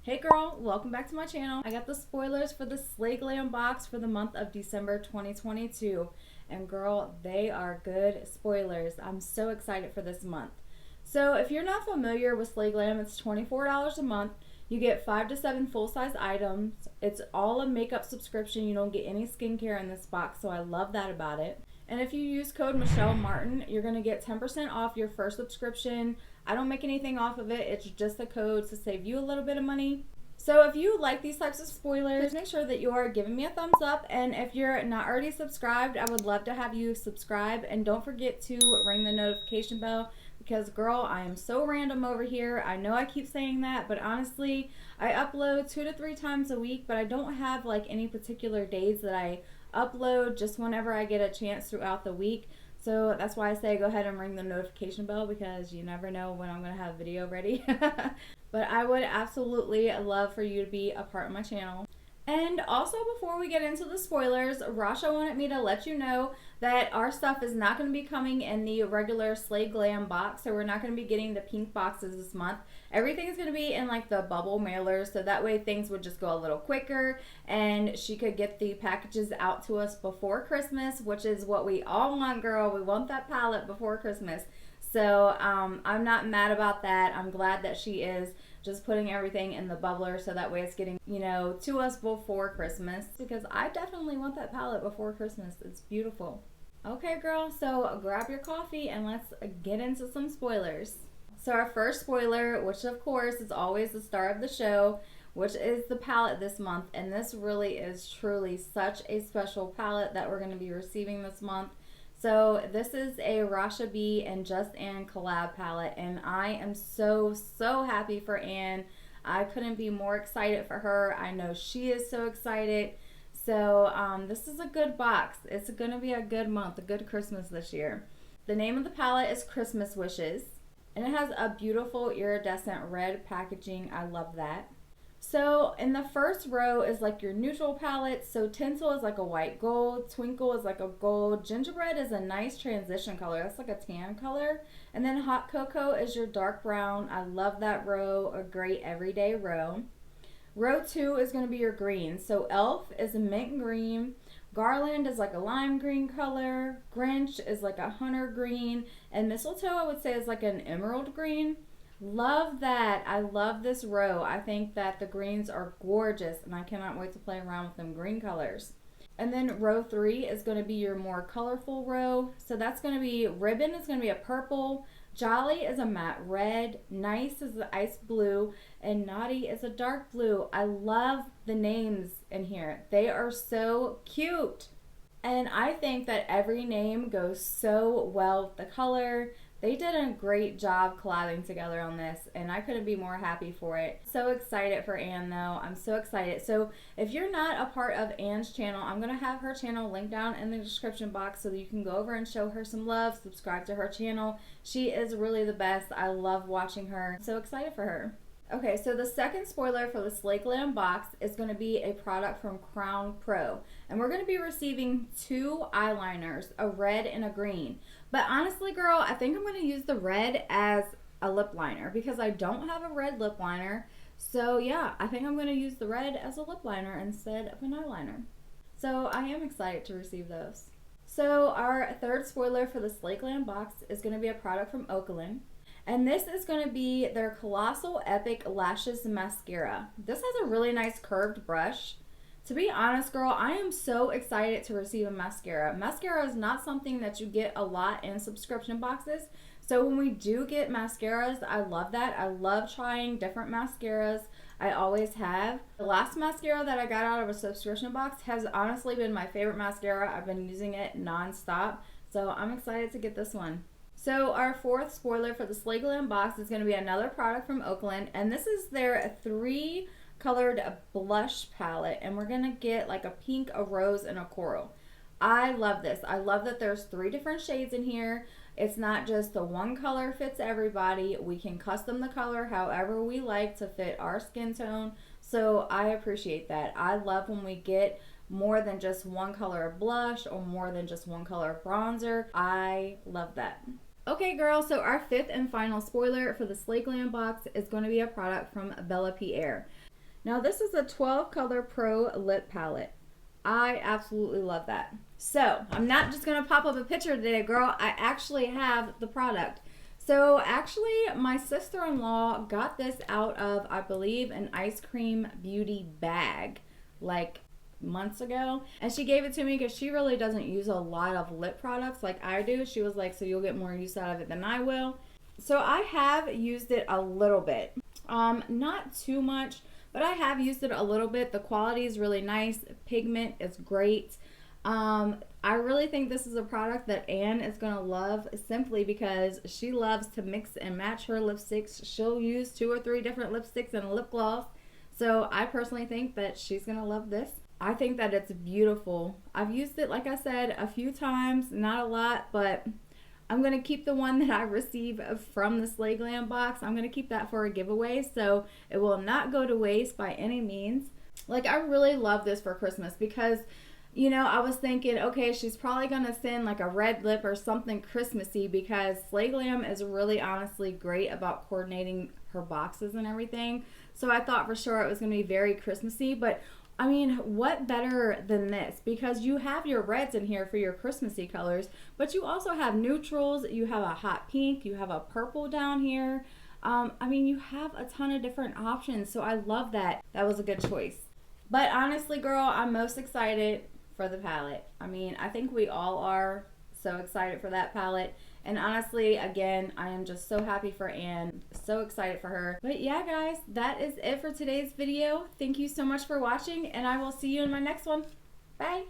Hey girl, welcome back to my channel. I got the spoilers for the Slay Glam Box for the month of December 2022. And girl, they are good spoilers. I'm so excited for this month. So if you're not familiar with Slay Glam, it's $24 a month. You get 5 to 7 full-size items. It's all a makeup subscription. You don't get any skincare in this box, so I love that about it. And if you use code Michelle Martin, you're going to get 10% off your first subscription. I don't make anything off of it. It's just a code to save you a little bit of money. So if you like these types of spoilers, make sure that you are giving me a thumbs up. And if you're not already subscribed, I would love to have you subscribe. And don't forget to ring the notification bell because, girl, I am so random over here. I know I keep saying that, but honestly, I upload 2 to 3 times a week, but I don't have like any particular days that I upload, just whenever I get a chance throughout the week. So that's why I say go ahead and ring the notification bell because you never know when I'm going to have a video ready. But I would absolutely love for you to be a part of my channel. And also, before we get into the spoilers, Rasha wanted me to let you know that our stuff is not going to be coming in the regular Slay Glam box. So we're not going to be getting the pink boxes this month. Everything is going to be in like the bubble mailers. So that way things would just go a little quicker. And she could get the packages out to us before Christmas, which is what we all want, girl. We want that palette before Christmas. So I'm not mad about that. I'm glad that she is just putting everything in the bubbler so that way it's getting, to us before Christmas, because I definitely want that palette before Christmas. It's beautiful. Okay, girl, so grab your coffee and let's get into some spoilers. So our first spoiler, which of course is always the star of the show, which is the palette this month. And this really is truly such a special palette that we're going to be receiving this month. So this is a Rasha B and Just Ann collab palette, and I am so happy for Ann. I couldn't be more excited for her. I know she is so excited. So this is a good box. It's going to be a good month, a good Christmas this year. The name of the palette is Christmas Wishes, and it has a beautiful iridescent red packaging. I love that. So in the first row is like your neutral palette. So Tinsel is like a white gold, Twinkle is like a gold, Gingerbread is a nice transition color. That's like a tan color. And then Hot Cocoa is your dark brown. I love that row, a great everyday row. Row 2 is going to be your green. So Elf is a mint green, Garland is like a lime green color, Grinch is like a hunter green, and Mistletoe I would say is like an emerald green. Love that. I love this row. I think that the greens are gorgeous and I cannot wait to play around with them green colors. And then row 3 is going to be your more colorful row. So that's going to be Ribbon is going to be a purple, Jolly is a matte red, Nice is the ice blue, and Naughty is a dark blue. I love the names in here. They are so cute. And I think that every name goes so well with the color. They did a great job collabing together on this, and I couldn't be more happy for it. So excited for Ann, though. I'm so excited. So if you're not a part of Ann's channel, I'm going to have her channel linked down in the description box so that you can go over and show her some love, subscribe to her channel. She is really the best. I love watching her. I'm so excited for her. Okay, so the second spoiler for the Slay Glam box is going to be a product from Crown Pro. And we're going to be receiving 2 eyeliners, a red and a green. But honestly, girl, I think I'm going to use the red as a lip liner because I don't have a red lip liner. So yeah, I think I'm going to use the red as a lip liner instead of an eyeliner. So I am excited to receive those. So our third spoiler for the Slay Glam box is going to be a product from Oakland. And this is going to be their Colossal Epic Lashes Mascara. This has a really nice curved brush. To be honest, girl, I am so excited to receive a mascara. Mascara is not something that you get a lot in subscription boxes. So when we do get mascaras, I love that. I love trying different mascaras. I always have. The last mascara that I got out of a subscription box has honestly been my favorite mascara. I've been using it non-stop. So I'm excited to get this one. So our fourth spoiler for the Slay Glam box is going to be another product from Oakland, and this is their 3 colored blush palette, and we're going to get like a pink, a rose, and a coral. I love this. I love that there's 3 different shades in here. It's not just the one color fits everybody. We can custom the color however we like to fit our skin tone, so I appreciate that. I love when we get more than just one color of blush or more than just one color of bronzer. I love that. Okay, girl, so our 5th and final spoiler for the Slay Glam box is going to be a product from Bella Pierre. Now this is a 12 color pro lip palette. I absolutely love that. So I'm not just gonna pop up a picture today, girl. I actually have the product. So actually my sister-in-law got this out of, I believe, an ice cream beauty bag like months ago, and she gave it to me because she really doesn't use a lot of lip products like I do. She was like, so you'll get more use out of it than I will. So I have used it a little bit, not too much, but I have used it a little bit. The quality is really nice. Pigment is great. I really think this is a product that Anne is going to love, simply because she loves to mix and match her lipsticks. She'll use 2 or 3 different lipsticks and a lip gloss. So I personally think that she's going to love this. I think that it's beautiful. I've used it, like I said, a few times, not a lot, but I'm going to keep the one that I received from the Slay Glam box. I'm going to keep that for a giveaway, so it will not go to waste by any means. Like, I really love this for Christmas because, you know, I was thinking, okay, she's probably going to send like a red lip or something Christmassy, because Slay Glam is really honestly great about coordinating her boxes and everything. So I thought for sure it was going to be very Christmassy, but I mean, what better than this? Because you have your reds in here for your Christmassy colors, but you also have neutrals, you have a hot pink, you have a purple down here. I mean, you have a ton of different options, so I love that. That was a good choice. But honestly, girl, I'm most excited for the palette. I mean, I think we all are so excited for that palette. And honestly, again, I am just so happy for Anne. So excited for her. But yeah, guys, that is it for today's video. Thank you so much for watching, and I will see you in my next one. Bye.